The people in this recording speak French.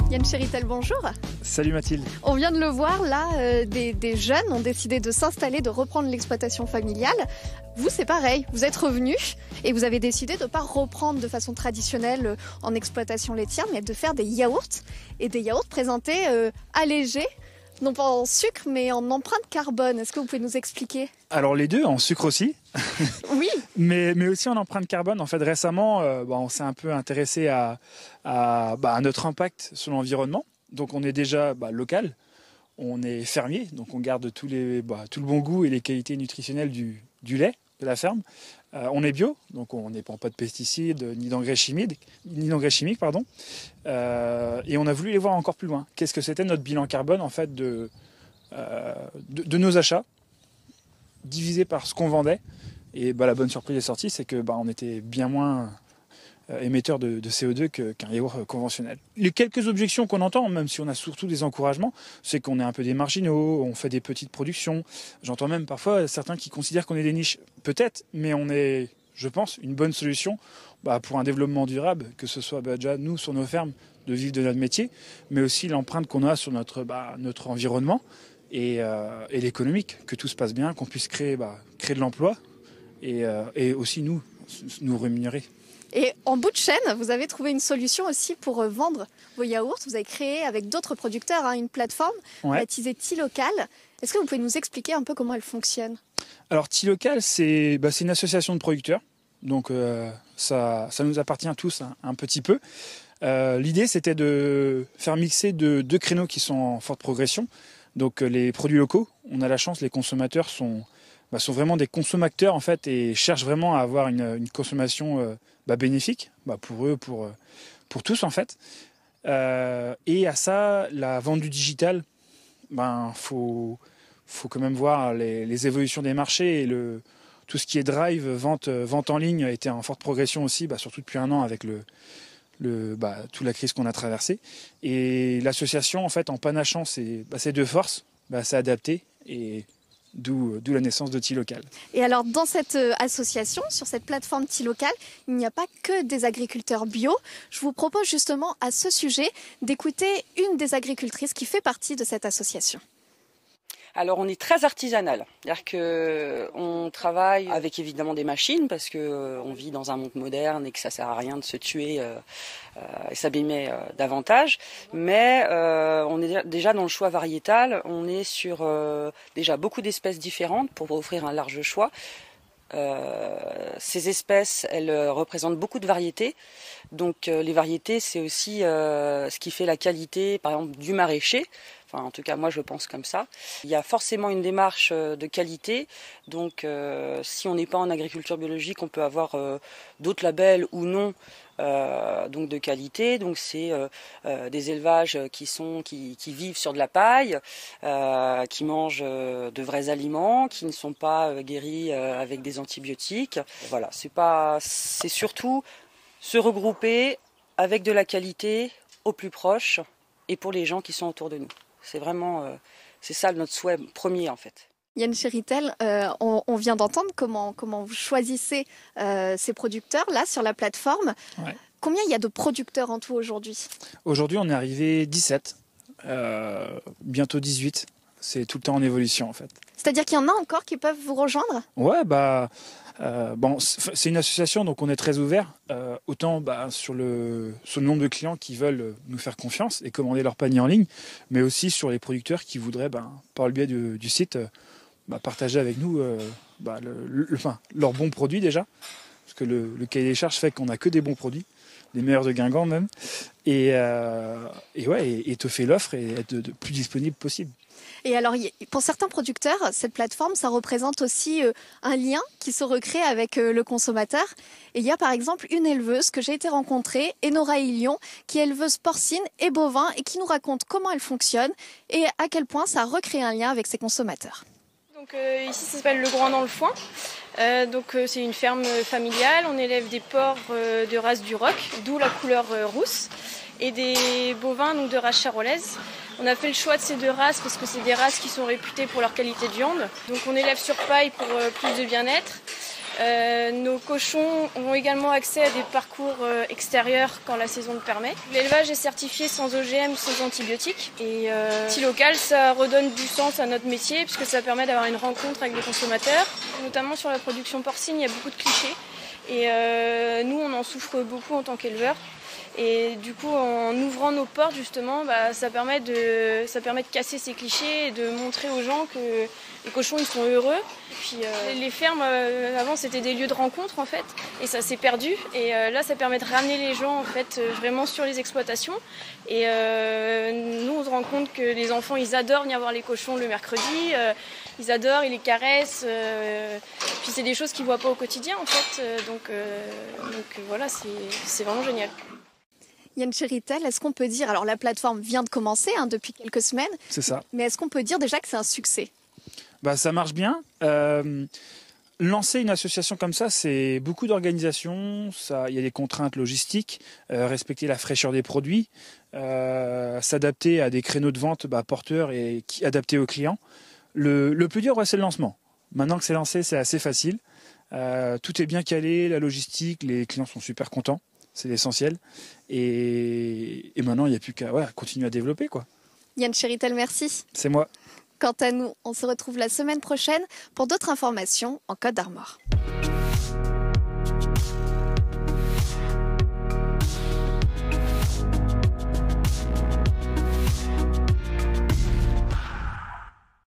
Yann Chéritel, bonjour. Salut Mathilde. On vient de le voir, là, des jeunes ont décidé de s'installer, de reprendre l'exploitation familiale. Vous, c'est pareil, vous êtes revenus et vous avez décidé de ne pas reprendre de façon traditionnelle en exploitation laitière, mais de faire des yaourts. Et des yaourts présentés allégés, non pas en sucre, mais en empreinte carbone. Est-ce que vous pouvez nous expliquer ? Alors les deux, en sucre aussi. Oui. mais aussi en empreinte carbone. En fait, récemment, on s'est un peu intéressé à notre impact sur l'environnement. Donc on est déjà local, on est fermier, donc on garde tout le bon goût et les qualités nutritionnelles du lait de la ferme. On est bio, donc on n'est pas de pesticides ni d'engrais chimiques, et on a voulu les voir encore plus loin. Qu'est-ce que c'était notre bilan carbone en fait de nos achats, divisé par ce qu'on vendait. Et la bonne surprise est sortie, c'est que on était bien moins émetteur de CO2 qu'un yaourt conventionnel. Les quelques objections qu'on entend, même si on a surtout des encouragements, c'est qu'on est un peu des marginaux, on fait des petites productions. J'entends même parfois certains qui considèrent qu'on est des niches. Peut-être, mais on est, je pense, une bonne solution pour un développement durable, que ce soit déjà nous, sur nos fermes, de vivre de notre métier, mais aussi l'empreinte qu'on a sur notre environnement et l'économique, que tout se passe bien, qu'on puisse créer de l'emploi et aussi nous rémunérer. Et en bout de chaîne, vous avez trouvé une solution aussi pour vendre vos yaourts. Vous avez créé avec d'autres producteurs une plateforme baptisée T-Local. Est-ce que vous pouvez nous expliquer un peu comment elle fonctionne ? Alors T-Local, c'est une association de producteurs. Donc ça nous appartient tous un petit peu. L'idée, c'était de faire mixer deux créneaux qui sont en forte progression. Donc les produits locaux, on a la chance, les consommateurs sont vraiment des consommateurs en fait et cherchent vraiment à avoir une consommation bénéfique pour eux, pour tous en fait. Et à ça, la vente du digital, faut quand même voir les évolutions des marchés et tout ce qui est drive, vente en ligne a été en forte progression aussi, surtout depuis un an avec toute la crise qu'on a traversée. Et l'association, en fait, en panachant ces deux forces, s'est adaptée et d'où la naissance de T-Local. Et alors, dans cette association, sur cette plateforme T-Local, il n'y a pas que des agriculteurs bio. Je vous propose justement à ce sujet d'écouter une des agricultrices qui fait partie de cette association. Alors on est très artisanal, c'est-à-dire qu'on travaille avec évidemment des machines parce qu'on vit dans un monde moderne et que ça sert à rien de se tuer et s'abîmer davantage. Mais on est déjà dans le choix variétal, on est sur déjà beaucoup d'espèces différentes pour offrir un large choix. Ces espèces, elles représentent beaucoup de variétés. Donc les variétés, c'est aussi ce qui fait la qualité, par exemple, du maraîcher. Enfin, en tout cas, moi, je pense comme ça. Il y a forcément une démarche de qualité. Donc, si on n'est pas en agriculture biologique, on peut avoir d'autres labels ou non donc de qualité. Donc, c'est des élevages qui vivent sur de la paille, qui mangent de vrais aliments, qui ne sont pas guéris avec des antibiotiques. Voilà, c'est surtout se regrouper avec de la qualité au plus proche et pour les gens qui sont autour de nous. C'est vraiment, c'est ça notre souhait premier en fait. Yann Chéritel, on vient d'entendre comment vous choisissez ces producteurs là sur la plateforme. Ouais. Combien il y a de producteurs en tout aujourd'hui ? Aujourd'hui, on est arrivé 17, bientôt 18. C'est tout le temps en évolution en fait. C'est-à-dire qu'il y en a encore qui peuvent vous rejoindre ? Ouais, c'est une association, donc on est très ouvert. Autant sur le nombre de clients qui veulent nous faire confiance et commander leur panier en ligne, mais aussi sur les producteurs qui voudraient, par le biais du site, partager avec nous leurs bons produits déjà. Parce que le cahier des charges fait qu'on n'a que des bons produits, les meilleurs de Guingamp même. Et étoffer l'offre et être le plus disponible possible. Et alors, pour certains producteurs, cette plateforme, ça représente aussi un lien qui se recrée avec le consommateur. Et il y a par exemple une éleveuse que j'ai été rencontrer, Enora Ilion, qui est éleveuse porcine et bovin et qui nous raconte comment elle fonctionne et à quel point ça a recréé un lien avec ses consommateurs. Donc ici, ça s'appelle Le Grand dans le Foin. C'est une ferme familiale. On élève des porcs de race du Roc, d'où la couleur rousse. et des bovins, donc de race charolaise. On a fait le choix de ces 2 races parce que c'est des races qui sont réputées pour leur qualité de viande. Donc on élève sur paille pour plus de bien-être. Nos cochons ont également accès à des parcours extérieurs quand la saison le permet. L'élevage est certifié sans OGM, sans antibiotiques. Et si local, ça redonne du sens à notre métier puisque ça permet d'avoir une rencontre avec les consommateurs. Notamment sur la production porcine, il y a beaucoup de clichés. Et nous, on en souffre beaucoup en tant qu'éleveurs. Et du coup, en ouvrant nos portes, justement, ça permet de casser ces clichés et de montrer aux gens que les cochons, ils sont heureux. Puis les fermes, avant, c'était des lieux de rencontre, en fait, et ça s'est perdu. Et là, ça permet de ramener les gens, en fait, vraiment sur les exploitations. Et nous, on se rend compte que les enfants, ils adorent venir voir les cochons le mercredi. Ils adorent, ils les caressent. Puis c'est des choses qu'ils ne voient pas au quotidien, en fait. Donc voilà, c'est vraiment génial. Yann Chéritel, est-ce qu'on peut dire, alors la plateforme vient de commencer depuis quelques semaines, C'est ça. mais est-ce qu'on peut dire déjà que c'est un succès? Ça marche bien. Lancer une association comme ça, c'est beaucoup d'organisation. Il y a des contraintes logistiques, respecter la fraîcheur des produits, s'adapter à des créneaux de vente porteurs et adaptés aux clients. Le plus dur, c'est le lancement. Maintenant que c'est lancé, c'est assez facile. Tout est bien calé, la logistique, les clients sont super contents. C'est l'essentiel. Et maintenant, il n'y a plus qu'à continuer à développer, quoi. Yann Chéritel, merci. C'est moi. Quant à nous, on se retrouve la semaine prochaine pour d'autres informations en Côte d'Armor.